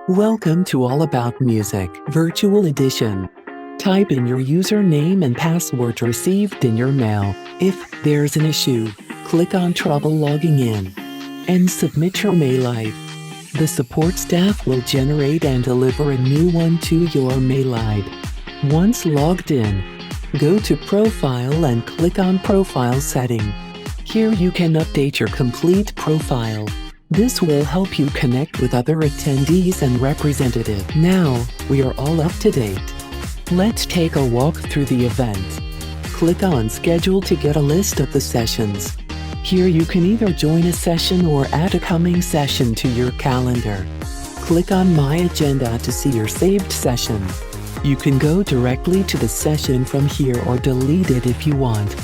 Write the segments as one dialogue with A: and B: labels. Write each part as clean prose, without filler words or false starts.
A: Welcome to All About Music Virtual Edition. Type in your username and password received in your mail. If there's an issue, click on Trouble Logging In and submit your mail ID. The support staff will generate and deliver a new one to your mail ID. Once logged in, go to Profile and click on Profile Setting. Here you can update your complete profile. This will help you connect with other attendees and representatives. Now, we are all up to date. Let's take a walk through the event. Click on Schedule to get a list of the sessions. Here you can either join a session or add a coming session to your calendar. Click on My Agenda to see your saved session. You can go directly to the session from here or delete it if you want.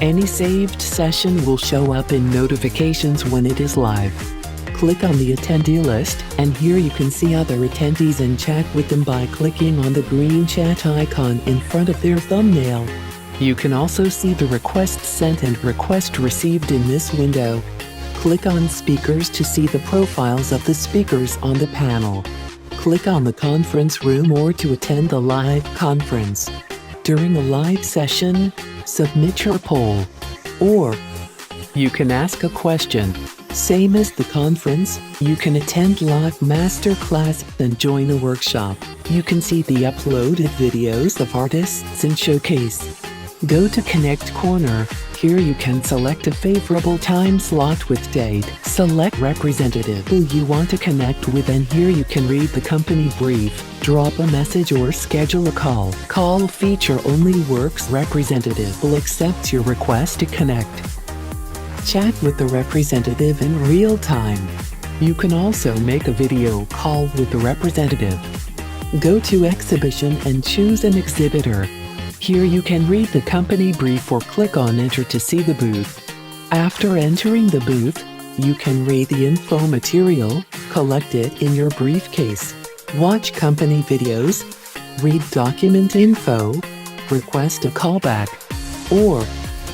A: Any saved session will show up in notifications when it is live. Click on the attendee list, and here you can see other attendees and chat with them by clicking on the green chat icon in front of their thumbnail. You can also see the request sent and request received in this window. Click on Speakers to see the profiles of the speakers on the panel. Click on the conference room or to attend the live conference. During a live session, submit your poll. Or you can ask a question. Same as the conference, you can attend live masterclass and join a workshop. You can see the uploaded videos of artists and showcase. Go to Connect Corner. Here you can select a favorable time slot with date. Select representative who you want to connect with, and here you can read the company brief, drop a message or schedule a call. Call feature only works. Representative will accept your request to connect. Chat with the representative in real time. You can also make a video call with the representative. Go to Exhibition and choose an exhibitor. Here you can read the company brief or click on Enter to see the booth. After entering the booth, you can read the info material, collect it in your briefcase, watch company videos, read document info, request a callback, or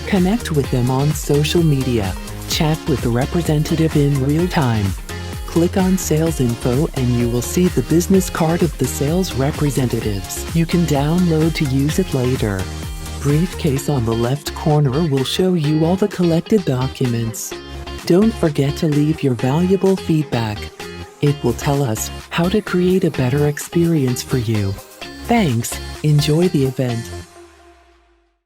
A: connect with them on social media. Chat with the representative in real time. Click on Sales Info and you will see the business card of the sales representatives. You can download to use it later. Briefcase on the left corner will show you all the collected documents. Don't forget to leave your valuable feedback. It will tell us how to create a better experience for you. Thanks. Enjoy the event.